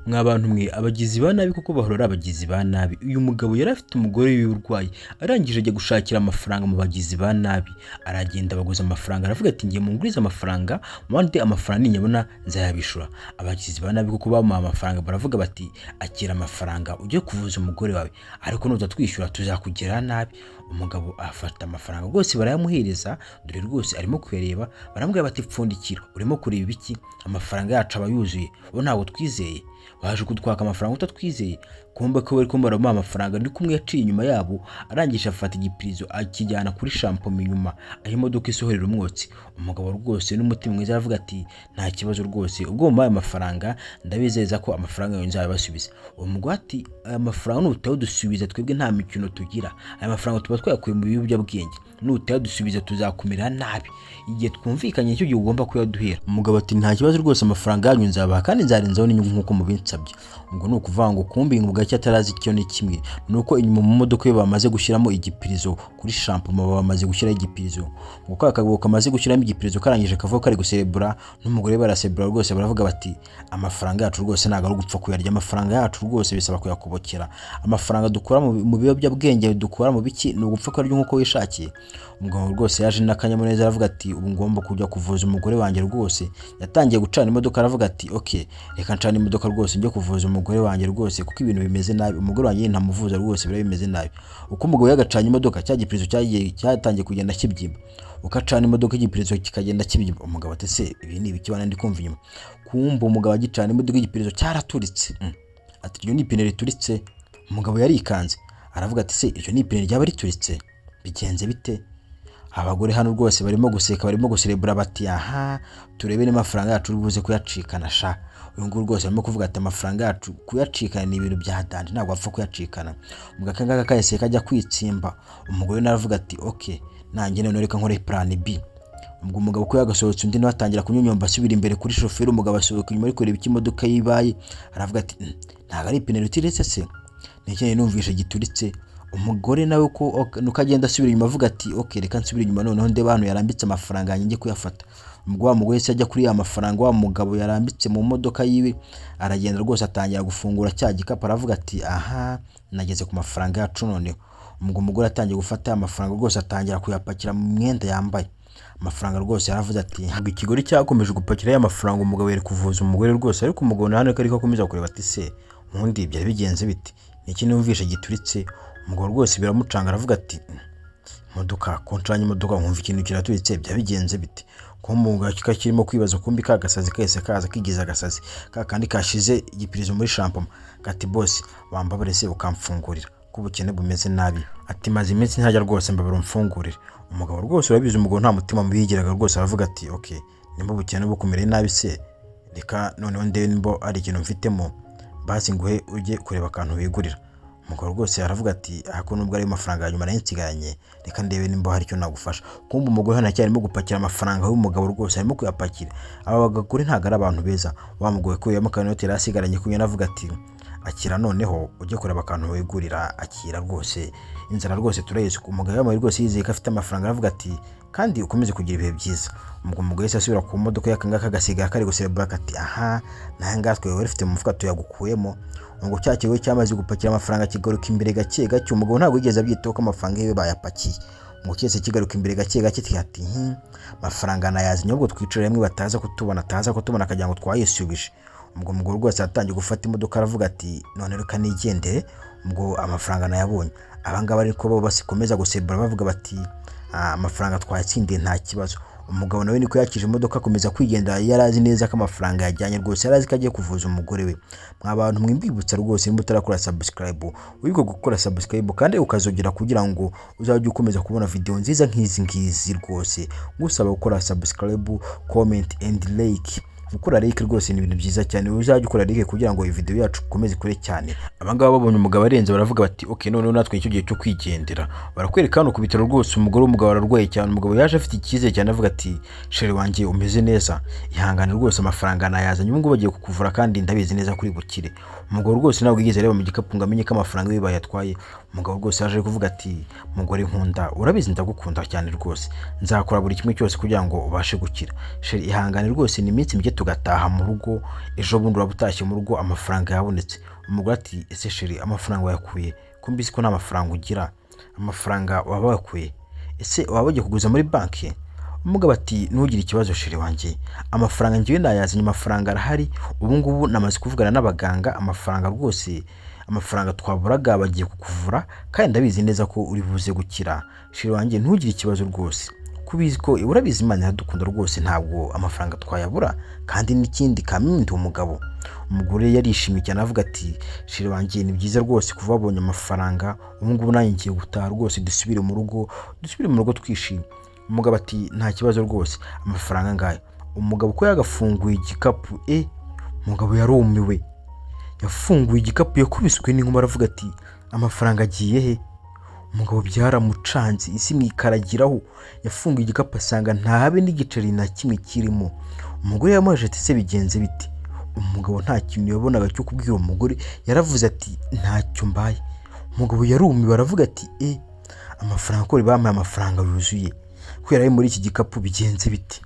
Mwabantu mwe abagizi ba nabi kuko bahora abagizi ba nabi. Uyu mugabo yari afite umugore w'urwayi arangije ajya gushakira amafaranga mu bagizi ba nabi, aragenda baguza amafaranga aravuga ati ngiye mungurize amafaranga mande amafaranga ninyabona nzayabishura. Abagizi ba nabi kuko bamuha amafaranga baravuga bati akira amafaranga ujye kuvuza umugore wawe, ariko nutatwishyura tuzakugirira nabi. Umugabo afata amafaranga rwose barayamuhereza, dore rwose arimo kuyareba, barambwira bati pfundikira urimo kureba ibiki, amafaranga yacu aba yuzuye bo ntabwo twizeye, waje kutwaka amafaranga utatwizeye. Kumbe ko bari kumara amafaranga ndi kumwe yaciye inyuma yabo, arangije afata igipirizo akijyana kuri shampoo inyuma aho imodoka isohorera umwotsi. Umugabo rwose n'umutima mwiza aravuga ati nta kibazo rwose, ubwo mumpaye amafaranga ndabizeza ko amafaranga yawe nzayabasubiza. Uwo mugabo ati aya mafaranga nutayadusubiza twebwe nta mikino tugira, aya mafaranga tuba twayakuye mu biyobyabwenge, nutayadusubiza tuzakumira nabi, igihe twumvikanye icyo gihe ugomba kuyaduhera. Umugabo ati nta kibazo rwose amafaranga yanyu nzabaha kandi nzarenzaho n'inyungu nk'uko mubinsabye. Ngo ni ukuvuga ngo kumbi ngo gake atarazi icyo ni kimwe, nuko inyuma mu modoka yo bamaze gushyiramo igipirizo kuri shampoo bamaze gushyiraho igipirizo, ngo kwa kagabo kamaze gushyiramo igipirizo karangije kavuga kari guserebura n'umugore baraserebura rwose, baravuga bati amafaranga yacu rwose ntago ari gupfa kuyarya, amafaranga yacu rwose bisaba kuyakobokera, amafaranga dukora mu biyobyabwenge dukora mu biki ni ugupfa kuyarya nk'uko wishakiye. Umugabo rwose yaje n'akanyamuneza aravuga ati ubu ngomba kujya kuvuza umugore wanjye rwose. Yatangiye gucana imodoka aravuga ati okay reka ncana imodoka rwose njye kuvuza umugore wanjye rwose kuko ibintu bimeze nabi, umugore wanjye ntamuvuza rwose bira bimeze nabi. Uko umugabo yagacanye imodoka cya gipirizo cyatangiye kugenda kibyimba, ukacana imodoka igipirizo kikagenda kibyimba. Umugabo ati se ibi ni ibiki bana ndi kumva inyuma. Kumva umugabo agicana imodoka igipirizo cyaraturitse, ati iryo ni ipine rituritse. Umugabo yarikanze aravuga ati se iryo ni ipine ryaba rituritse bigenze bite? Abagore hano rwose barimo guseka barimo guserebura bati aha turebe n'amafaranga yacu ubuze kuyacikana sha. Uyu nguyu rwose arimo kuvuga ati amafaranga yacu kuyacikana ni ibintu byadanje ntabwo apfa kuyacikana. Mugakanga kahise kajya kwitsimba. Umugore naravuga ati okay nanjye none reka nkore plan B. Ubwo umugabo ko yagasohotse undi natangira kunyonyomba asubira imbere kuri chauffeur. Umugabo asohoka inyuma ari kureba iki imodoka yibaye, aravuga ati ntago ari ipine rutiretse se, neke numvishe gituritse. Umugore nawe ko nukagenda asubira inyuma avuga ati okay reka nsubira inyuma noneho nde bantu yarambitse amafaranga yanjye kuyafata. Ubwo wa mugore se ajya kuri ya mafaranga wa mugabo yarambitse mu modoka yiwe, aragenda rwose atangira gufungura cya gikapu aravuga ati aha nageze ku mafaranga yacu noneho. Ubwo umugore atangiye gufata amafaranga rwose atangira kuyapakira mu myenda yambaye. Amafaranga rwose yaravuze ati ntabwo ikigori cyakomeje gupakira ya mafaranga umugabo yari kuvuza umugore rwose, ariko umugabo nahane ko ariko akomeza kureba ati se ubundi byari bigenze bite, niki numvishe gituritse. Umugabo rwose biramucanga aravuga ati imodoka koncanye imodoka nkumva ikintu kiraturitse byabigenze bite. Ko umugabo kirimo kwibaza kumbi ka gasazi kahise kaza kigiza gasazi kandi kashize igipirizo muri shampoo. Kati boss wambabare se ukamfungurira ko ubukene bumeze nabi, ati maze iminsi ntajya rwose mbabara umfungurire. Umugabo rwose urabizi umugabo nta mutima mubigiraga rwose aravuga ati okay nimba ubukene bukumere nabi se reka noneho ndebe nimba ari ikintu mfitemo basi nguhe ujye kureba akantu wigurira. Umugabo rwose aravuga ati ako nubwo ari amafaranga yanyuma nayensiganye reka ndebe nimba hari icyo nagufasha. Kumbe umugore hano cyarimo gupakira amafaranga y'umugabo rwose arimo kuyapakira. Aba bagore ntago ari abantu beza. Wa mugore ko yamukanyote yarasigaranye kunyana avuga ati akira noneho ujye kureba akantu wigurira, akira rwose inzara rwose turayese. Umugabo yamaye rwose yizeye ko afite amafaranga aravuga ati kandi ukomeze kugira ibihe byiza. Umugore yese asubira ku modoka yakanga kagasiga kari guserebura ati aha nahe ngatwe wari ufite mu mufuka tuyagukuyemo. Ngo cyakiwe cyamaze gupakira amafaranga kigaruka imbere gake gake. Umugabo ntabwo yigeze abyitaho ko amafaranga yiwe bayapakiye. Ngo cyese kigaruka imbere gake gake ati amafaranga nayazinye ubwo twicara rimwe bataza kutubona akagira ngo twayisubije. Umugabo rwose atangiye gufata imodoka aravuga ati none reka nigendere ubwo amafaranga nayabonye. Abangaba ariko bo basikomeza gusebura bavuga bati amafaranga twayatsindiye nta kibazo. Umugabo nawe niko yakije imodoka akomeza kwigendera, yarazi neza ko amafaranga yajyanye rwose, yarazi ko agiye kuvuza umugore we. Mwabantu mwimbibutsa rwose nimba utarakora subscribe wigo gukora subscribe kandi ukazogera kugira ngo uzajye ukomeza kubona video nziza nk'izi ngizi rwose. Ngusaba gukora subscribe, comment and like. Gukora like rwose ni ibintu byiza cyane, uzajye ukora like kugira ngo iyi video yacu ikomeze kure cyane. Abangaba babonye umugabo arenze baravuga bati okay none natwe icyo gihe cyo kwigendera. Barakwereka hano ku bitaro rwose umugore w'umugabo ararwaye cyane. Umugabo yaje afite ikize cyane avuga ati sheri wanjye umeze neza, ihangane rwose amafaranga nayazanye ubu bagiye kukuvura kandi ndabizi neza kuri bukire. Umugabo rwose ntabwo yigeze areba mu gikapu ngo amenye ko amafaranga yiba yatwaye. Umugabo rwose yaje kuvuga ati mugore nkunda urabizi ndagukunda cyane rwose, nzakora buri kimwe cyose kugira ngo ubashe gukira. Sheri ihangane rwose ni iminsi mike tugataha mu rugo, ejo bundi uraba utashye mu rugo amafaranga yabonetse. Umugore ati ese sheri amafaranga wayakuye ko mbizi ko nta mafaranga ugira, amafaranga waba wayakuye, ese waba wagiye kuguza muri banki? Umugabo ati ntugire ikibazo sheri wanjye, amafaranga ngewe nayazanye, amafaranga arahari, ubu ngubu namaze kuvugana n'abaganga, amafaranga rwose, amafaranga twaburaga bagiye kukuvura kandi ndabizi neza ko uri buze gukira. Sheri wanjye ntugire ikibazo rwose, kubizi ko urabizi Imana iradukunda rwose, ntabwo amafaranga twayabura, kandi n'ikindi kamwe ndi umugabo. Umugore yarishimye cyane avuga ati sheri wanjye ni byiza rwose kuva wabonye amafaranga, ubu ngubu nanjye ngiye gutaha rwose dusubire mu rugo twishimye. Umugabo ati nta kibazo rwose, amafaranga ngayo. Umugabo ko yagafunguye igikapu, umugabo yarumiwe, yafunguye igikapu yakubiswe n'inkuba aravuga ati amafaranga agiye he? Umugabo byaramucanze, isi mwikaragiraho, yafunguye igikapu asanga ntabe n'igiceri na kimwe kirimo. Umugore yamubajije ati se bigenze bite? Umugabo nta kintu yabonaga cyo kubwira umugore, yaravuze ati ntacyo mbaye. Umugabo yarumiwe aravuga ati amafaranga ko bampaye amafaranga yuzuye, kubera ari muri iki gikapu bigenze bite?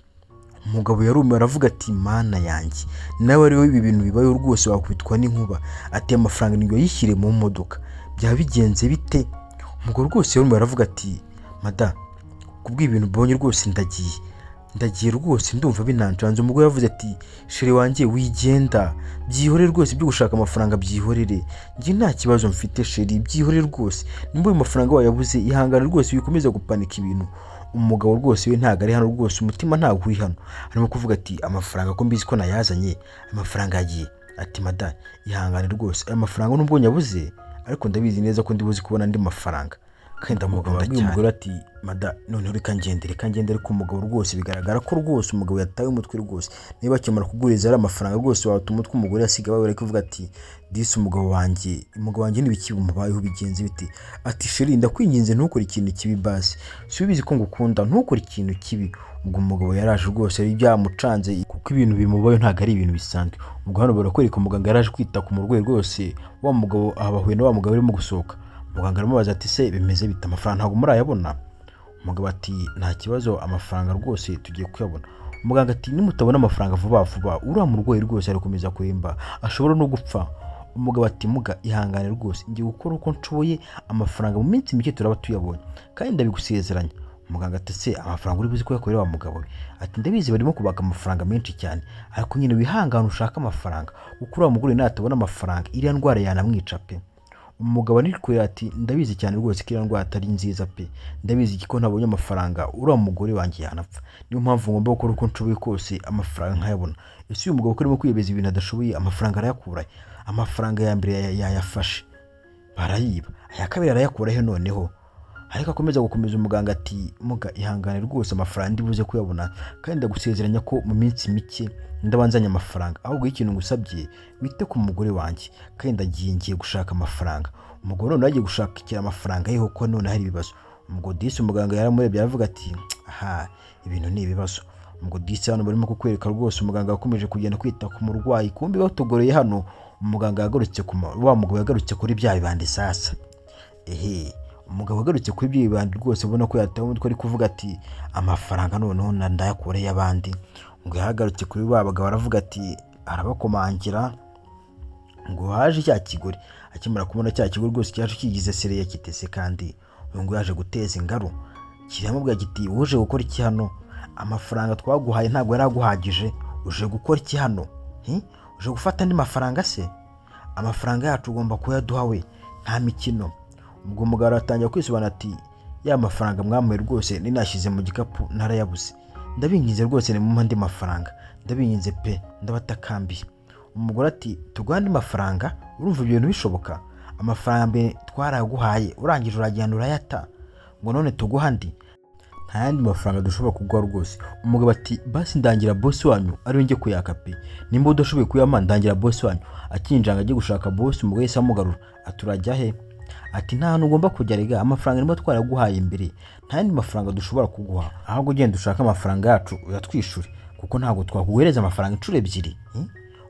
Umugabo yarumiwe aravuga ati mana yanjye, nawe ariwe ibi bintu bibayo rwose wakubitwa n'inkuba. Ati amafaranga niyo yishyire mu modoka, byaba bigenze bite? Umugabo rwose yarumiwe aravuga ati mada, kubw'ibintu mbonye rwose ndagiye rwose, ndumva binancanze. Umugore yavuze ati sheri wanjye wigenda, byihorere rwose, byo gushaka amafaranga byihorere, njye nta kibazo mfite sheri, byihorere rwose, nimba ayo mafaranga wayabuze ihangane rwose, wikomeza gupanika ibintu. Umugabo rwose we ntago ari hano rwose, umutima ntago uri hano, arimo kuvuga ati amafaranga ko mbizi ko nayazanye, amafaranga yagiye. Ati mada ihangane rwose, aya mafaranga nubwo nyabuze ariko ndabizi neza ko ndibuze kubona andi mafaranga. Kandi umugabo abwiye umugore ati mada noneho reka ngendere, ariko umugabo rwose bigaragara ko rwose umugabo yataye umutwe rwose, niba akimara kuguriza ari amafaranga rwose watuma umutwe umugore yasiga bawe ariko kuvuga ati disi umugabo wanjye n'ibiki bimubayeho bigenze bite? Ati sheri ndakwinginze ntukore ikintu kibi basi, si ubizi ko ngukunda, ntukore ikintu kibi. Ubwo umugabo yaraje rwose ari byamucanze kuko ibintu bimubayeho ntago ari ibintu bisanzwe. Ubwo hano barakwereka umuganga yaraje kwita ku murwayi rwose, wa mugabo abahuye na wa mugabo urimo gusohoka. Muganga aramubaza ati se bimeze bite, amafaranga ntabwo murayabona? Umugabo ati nta kibazo, amafaranga rwose tugiye kuyabona. Umuganga ati nimutabona amafaranga vuba uriya murwayi rwose arakomeza kuremba, ashobora no gupfa. Umugabo ati muga ihangane rwose, ngiye gukora uko nshoboye, amafaranga mu minsi mike turaba tuyabonye kandi ndabigusezeranya. Umuganga ati se amafaranga uri buzi ko yakorera wa mugabo we? Ati ndabizi barimo kubaka amafaranga menshi cyane, ariko nyine wihangane ushaka amafaranga, kuko uriya mugore natabona amafaranga iriya ndwara yanamwica pe. Umugabo ariko ati ndabizi cyane rwose ko iriya ndwara atari nziza pe, ndabizi ko ntabonye amafaranga uriya mugore wanjye yanapfa, niyo mpamvu ngomba gukora uko nshoboye kose amafaranga nkayabona. Ese uyu mugabo ko arimo kwiyebeza ibintu adashoboye, amafaranga arayakura? Amafaranga ya mbere yayafashe barayiba, aya kabiri arayakura he noneho? Ariko akomeza gukomeza umuganga ati muga ihangane rwose, amafaranga ndibuze kuyabona kandi ndagusezeranya ko mu minsi mike ndabanzanya amafaranga, ahubwo ikintu ngusabye wite ku mugore wanjye kandi ngiye gushaka amafaranga. Umugore none yagiye gushakira amafaranga yeho ko none hari ibibazo. Umugabo disi umuganga yaramurebye aravuga ati aha ibintu ni ibibazo. Umugabo disi hano barimo kukwereka rwose umuganga yakomeje kugenda kwita ku murwayi, kumbi batugoreye hano. Umuganga yagarutse wa mugabo yagarutse kuri bya bibandi sasa. Umugabo agarutse kuri ibyo bibandi rwose ubona ko yataye umutwe ari kuvuga ati amafaranga noneho ndayakoreye abandi. Ngo yagarutse kuri ba bagabo aravuga ati arabakomangira ngo haje cya kigori. Akimara kubona cya kigori rwose cyaje kigize sereya kitese, kandi uyu ngo yaje guteza ingaro. Kiramubwira kiti uje gukora iki hano? Amafaranga twaguhaye ntabwo yaraguhagije, uje gukora iki hano? Uje gufata andi mafaranga se? Amafaranga yacu ugomba kuyaduha we, nta mikino. Ubwo umugabo aratangira kwisobanura ati ya mafaranga mwamuhe rwose ninashyize mu gikapu narayabuze, ndabinginze rwose ni mu andi mafaranga, ndabinginze pe, ndabatakambiye. Umugore ati tuguha andi mafaranga? Urumva ibyo bintu bishoboka? Amafaranga mbe twaraguhaye urangije uragenda urayata, ngo none tuguha andi? Nta yandi mafaranga dushobora kuguha rwose. Umugabo ati basi ndangira boss wanyu ari njye kuyaka pe, nimba udashoboye kuyama ndangira boss wanyu. Akinjanga agiye gushaka boss, umugabo yese amugarura aturajya he? Ati nta hantu ugomba kujya rega, amafaranga nimba twaraguhaye imbere, nta yandi mafaranga dushobora kuguha, ahubwo ugenda ushaka amafaranga yacu uyatwishure, kuko ntabwo twakuhereza amafaranga inshuro ebyiri.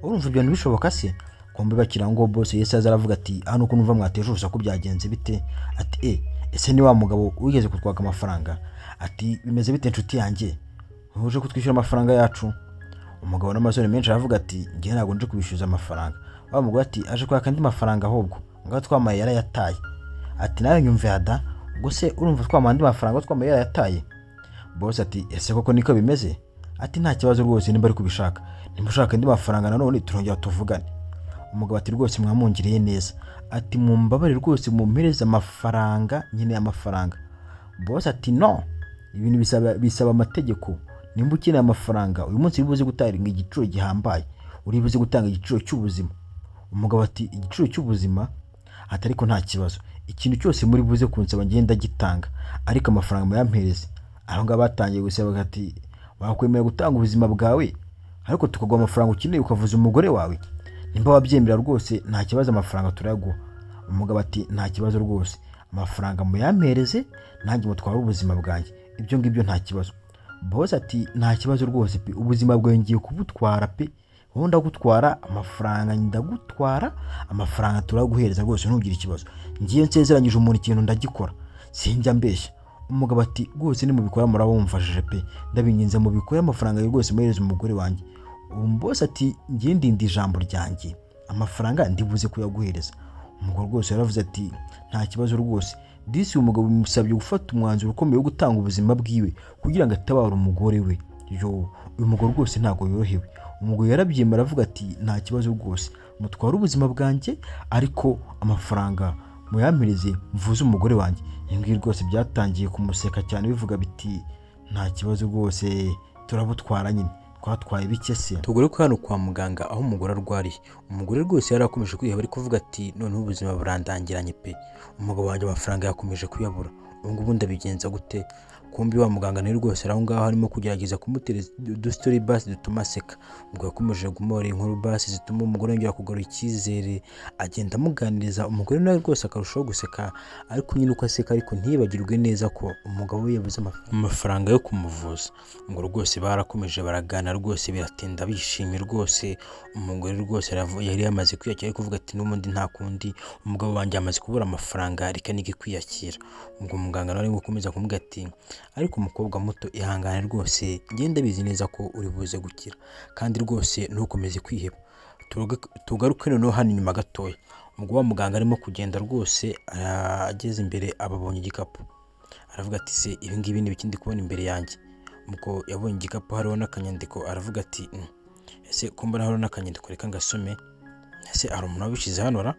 Urumva ibyo bintu bishoboka se? Kombe bakira ngo boss yese azaravuga ati hano ko numva mwateje ubusa ko byagenze bite? Ati ese ni wa mugabo wigeze kutwaka amafaranga? Ati bimeze bite inshuti yanjye, uje kutwishyura amafaranga yacu? umugabo n'amasoni menshi aravuga ati ngiye ntabwo nje kubishyuza amafaranga. Wa mugore ati aje kwaka andi mafaranga ahubwo ngaho twamaye yarayataye. Ati nawe nyumve hada ubwo se urumva twamaye andi mafaranga twamaye yarayataye? Boss ati ese koko niko bimeze? Ati nta kibazo rwose nimba ari kubishaka, nimba ushaka andi mafaranga nanone turongera tuvugane. Umugabo ati rwose mwamungiriye neza, ati mumbabare rwose mumpereze amafaranga, nyine amafaranga. Boss ati no, ibintu bisaba amategeko. Nimba ukeneye amafaranga uyu munsi uribuze gutanga igiciro gihambaye, uribuze gutanga igiciro cy'ubuzima. Umugabo ati igiciro cy'ubuzima? Ati ariko nta kibazo, ikintu cyose muri buze kunsaba ngenda gitanga, ariko amafaranga muyampereze. Aho ngabo batangiye gusaba ati wakwemera gutanga ubuzima bwawe ariko tukaguha amafaranga ukeneye ukavuza umugore wawe? Nimba wabyemera rwose nta kibazo, amafaranga turayaguha. Umugabo ati nta kibazo rwose, amafaranga muyampereze nanjye mutwara ubuzima bwanjye, ibyo ngibyo nta kibazo. Boss ati nta kibazo rwose pe, ubuzima bwawe ngiye kubutwara pe, wowe ndagutwara amafaranga, ndagutwara amafaranga turaguhereza rwose ntugire ikibazo. Ngiye nsezeranyije umuntu ikintu ndagikora, sinjya mbeshya. Umugabo ati rwose nimubikora murabumfashije pe, ndabinginze mubikore amafaranga rwose muhereze umugore wanjye. Boss ati ngiye ndindi ijambo ryanjye, amafaranga ndibuze kuyaguhereza. Umugabo rwose yaravuze ati nta kibazo rwose. Disi umugabo bimusabye gufata umwanzuro ukomeye wo gutanga ubuzima bwiwe kugira ngo atabare umugore we. Uyu mugabo rwose ntago yorohewe. Umugabo yarabyemera avuga ati nta kibazo rwose, mutwara ubuzima bwanjye ariko amafaranga muyampereze mvuze umugore wanjye. Ibi rwose byatangiye kumuseka cyane bivuga biti nta kibazo rwose turabutwara nyine, twatwaye bike se. Tugore ko hano kwa muganga aho umugore arwariye. Umugore rwose yarakomeje kwiheba ari kuvuga ati noneho ubuzima burandangiranye pe, umugabo wanjye amafaranga yakomeje kuyabura, ubu ngubu ndabigenza gute? Kumbi wa muganga nawe rwose aho ngaho harimo kugerageza kumutereza udustori basi dutuma aseka. Ubwo yakomeje gumora inkuru basi zituma umugore yongera kugarura icyizere, agenda amuganiriza. Umugore nawe rwose akarushaho guseka, ariko nyine uko aseka ariko ntiyibagirwe neza ko umugabo we yabuze amafaranga yo kumuvuza. Ngo rwose barakomeje baragana rwose biratinda bishimye rwose. Umugore rwose yari yamaze kwiyakira ariko kuvuga ati n'ubundi nta kundi, umugabo wanjye amaze kubura amafaranga reka nige kwiyakira. Ubwo muganga nawe gukomeza kumubwira ati ariko umukobwa muto ihangane rwose, ngenda bizi neza ko uri buze gukira kandi rwose ntukomeze kwiheba. Tugaruke noneho hano inyuma gatoya. Ubwo wa muganga arimo kugenda rwose ageze imbere ababonye igikapu, aravuga ati se ibi ngibi ni ibiki ndi kubona imbere yanjye? Ubwo yabonye igikapu hariho n'akanyandiko, aravuga ati ese ko mbona hariho n'akanyandiko reka ngasome, ese hari umuntu wabishyize hano ra?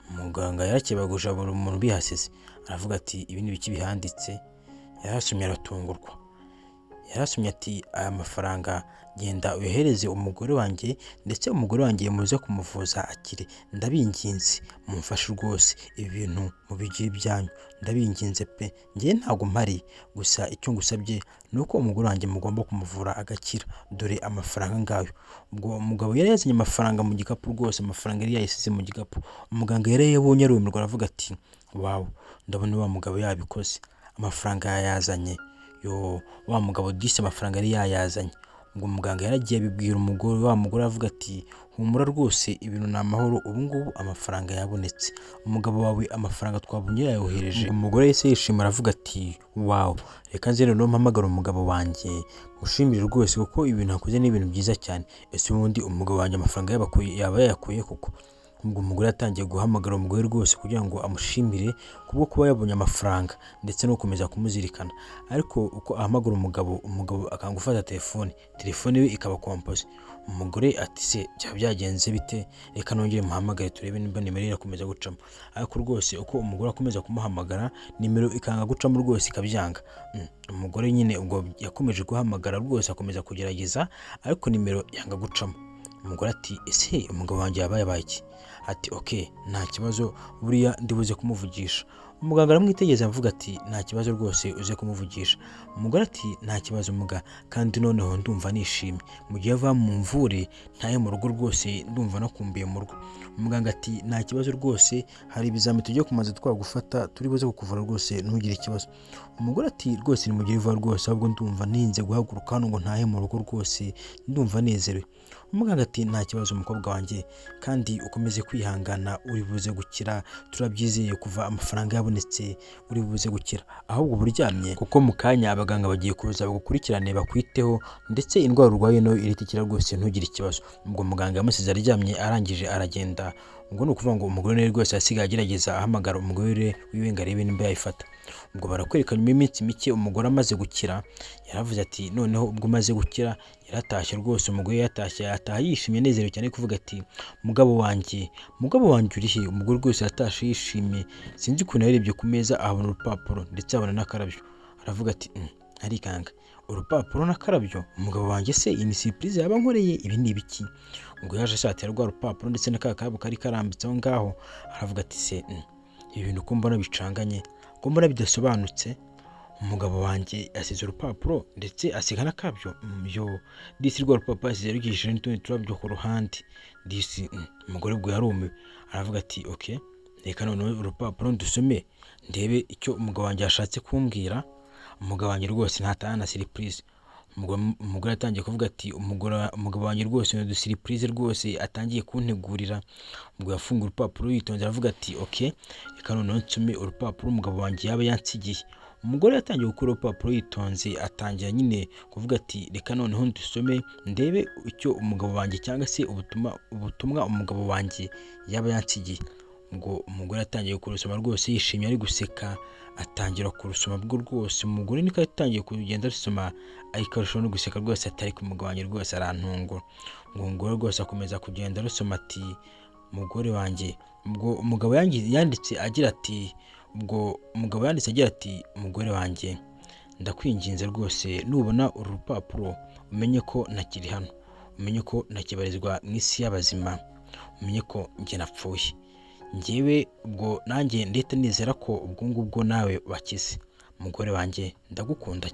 Muganga yarakebaguje buri umuntu bihasize, aravuga ati ibi ni ibiki bihanditse? Yarasomye aratungurwa, yarasomye ati aya mafaranga genda uyohereze umugore wanjye, ndetse umugore wanjye muze kumuvuza akire, ndabinginze mumfashe rwose, ibi bintu mubigire ibyanyu, ndabinginze pe, ngiye ntago mpari, gusa icyo ngusabye nuko umugore wanjye mugomba kumuvura agakira, dore amafaranga ngayo. Ubwo umugabo yari yazanye amafaranga mu gikapu rwose, amafaranga yari yayisize mu gikapu. Umuganga yari yabonye arumirwa aravuga ati wow, ndabona wa mugabo yabikoze, amafaranga yayazanye. Wa mugabo disi amafaranga yari yayazanye. Ubwo muganga yaragiye abibwira umugore, wa mugore avuga ati humura rwose ibintu ni amahoro, ubu ngubu amafaranga yabonetse, umugabo wawe amafaranga twabonye yayohereje. Umugore yese yishima aravuga ati wow, reka nze noneho mpamagara umugabo wanjye mushimire rwose kuko ibintu akoze ni ibintu byiza cyane. Ese ubundi umugabo wanjye amafaranga yaba yayakuye kuko? Ubwo umugore yatangiye guhamagara umugore rwose kugira ngo amushimire kubwo kuba yabonye amafaranga ndetse no gukomeza kumuzirikana. Ariko uko ahamagara umugabo akanga gufata telefone we ikaba kompoze. Umugore ati se byagenze bite, reka nongere muhamagare turebe nimba nimero irakomeza gucamo. Ariko rwose uko umugore akomeza kumuhamagara nimero ikanga gucamo rwose ikabyanga. Umugore nyine ubwo yakomeje guhamagara rwose akomeza kugerageza ariko nimero yanga gucamo. Umugore ati ese umugabo wanjye yabaye iki? Ati okay, nta kibazo buriya ndibuze kumuvugisha. Umuganga aramwitegereza avuga ati nta kibazo rwose uze kumuvugisha. Umugore ati nta kibazo muga, kandi noneho ndumva nishimye, mu gihe ava mu mvure ntaye mu rugo rwose ndumva nakumbiye mu rugo. Umuganga ati nta kibazo rwose, hari ibizami tugiye kumaze twagufata turi buze kukuvura rwose ntugire ikibazo. Umugore ati rwose nimugire vuba rwose, ahubwo ndumva ninze guhaguruka hano ngo ntahe mu rugo rwose ndumva nezerewe. Umuganga ati nta kibazo umukobwa wanjye, kandi ukomeze kwihangana uri buze gukira, turabyizeye kuva amafaranga habonetse uri buze gukira, ahubwo uburyamye kuko mu kanya abaganga bagiye kuza bagukurikirane bakwiteho ndetse indwara urwaye no iritikira rwose ntugire ikibazo. Ubwo muganga yamusize aryamye arangije aragenda. Ubwo ni ukuvuga ngo umugore we rwose yasigaye agerageza ahamagara umugore wiwe ngo arebe nimba yayifata. Ubwo barakwereka nyuma y'iminsi mike umugore amaze gukira, yaravuze ati noneho ubwo umaze gukira yaratashye rwose. Umugore yatashye ataha yishimye nezerewe cyane kuvuga ati mugabo wanjye uri he? Umugore rwose yatashe yishimye, sinzi ukuntu yarebye ku meza ahabona urupapuro ndetse abona n'akarabyo, aravuga ati arikanga, urupapuro n'akarabyo, umugabo wanjye se iyi ni surprise yaba nkoreye, ibi ni ibiki? Ubwo yaje ashatira rwa rupapuro ndetse n'aka kabo kari karambitseho ngaho, aravuga ati se ibi bintu ko mbona bicanganye, ko mbona bidasobanutse, umugabo wanjye asize urupapuro ndetse asiga n'akabyo, disi rwa rupapuro asize rugishije n'utundi turabyo ku ruhande, disi umugore bwe yarumiwe, aravuga ati okay, reka noneho urupapuro ndusome ndebe icyo umugabo wanjye yashatse kumbwira. Umugabo wanjye rwose ntatana na surprise. Umugore atangiye kuvuga ati umugabo wanjye rwose ni surprise rwose atangiye kuntegurira. Ubwo yafunga urupapuro yitonze aravuga ati okay, reka noneho nsome urupapuro umugabo wanjye yaba yansigiye. Umugore yatangiye gukora urupapuro yitonze, atangira nyine kuvuga ati reka noneho ndusome ndebe icyo umugabo wanjye cyangwa se ubutumwa umugabo wanjye yaba yansigiye. Ubwo umugore atangiye kurusoma rwose yishimye ari guseka, atangira kurusoma bwo rwose. Umugore niko yatangiye kugenda arusoma ariko arushaho no guseka rwose, atari ku mugabo wanjye rwose arantungura. Ngo umugore rwose akomeza kugenda arusoma ati mugore wanjye. Ubwo umugabo yanditse agira ati umugore wanjye ndakwinginze rwose nubona uru rupapuro umenye ko ntakiri hano, umenye ko ntakibarizwa mu isi y'abazima, umenye ko njye napfuye. Njyewe ubwo nanjye ndetse nizera ko ubwo ngubwo nawe wakize. Umugore wanjye ndagukunda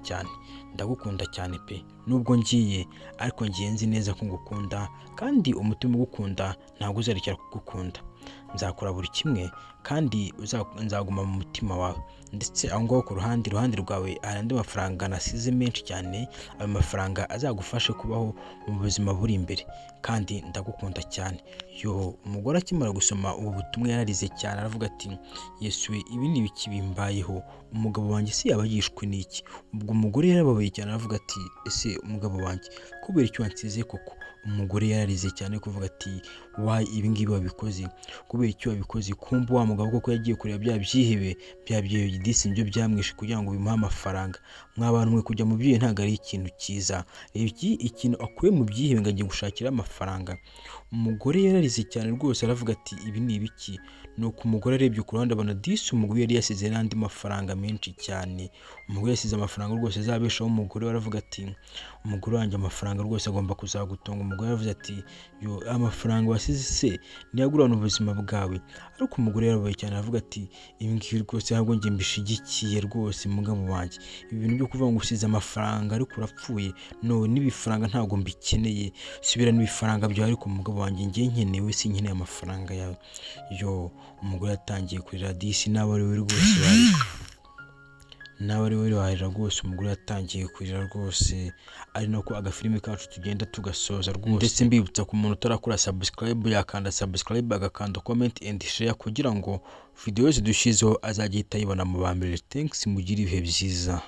cyane pe, nubwo ngiye ariko ngiye nzi neza ko ngukunda, kandi umutima ugukunda ntabwo uzarekera kugukunda. Nzakora buri kimwe kandi nzaguma mu mutima wawe, ndetse aho ngaho ku ruhande rwawe hari andi mafaranga nasize menshi cyane. Ayo mafaranga azagufashe kubaho mu buzima buri imbere, kandi ndagukunda cyane. Umugore akimara gusoma ubu butumwa yararize cyane, aravuga ati Yesu, ibi ni ibiki bimbayeho? Umugabo wanjye se yaba yishwe n'iki? Ubwo umugore yarababaye cyane, aravuga ati ese umugabo wanjye kubera icyo wansize koko? Umugore yararize cyane kuvuga ati ibi ngibi wabikoze kubera icyo wabikoze? Kumbe wa mugabo koko yagiye kureba bya byihebe disi nibyo byamwishe kugira ngo bimuhe amafaranga. Mw'abantu mwe kujya mu byihebe ntabwo ari ikintu cyiza. Ikintu akuye mu byihebe ngo agiye gushakira amafaranga. Umugore yararize cyane rwose, aravuga ati ibi ni ibiki? Nuko umugore arebye ku ruhande abona disi umugore yari yasize n'andi mafaranga menshi cyane. Umugore yasize amafaranga rwose azabeshaho umugore we, aravuga ati umugore wanjye amafaranga rwose agomba kuzagutunga. Umugore yavuze ati amafaranga wasize se niyagurana ubuzima bwawe? Ariko umugore yarabaye cyane, aravuga ati ibi ngibi rwose ntabwo njye mbishigikiye rwose mugabo wanjye. Ibi bintu byo kuvuga ngo usize amafaranga ariko urapfuye, n'ibifaranga ntabwo mbikeneye, subira n'ibifaranga byawe. Ariko umugabo wanjye njye nkenewe, sinkeneye amafaranga yawe. Umugore yatangiye kurira disi, nawe ari we warira rwose. Umugore yatangiye kurira rwose, ari nako agafilime kacu tugenda tugasoza rwose. Ndetse mbibutsa ku muntu utarakora subscribe yakanda subscribe, agakanda comment and share kugira ngo video yose dushizeho azajye ahita ayibona mu ba mbere. Thanks, mugire ibihe byiza.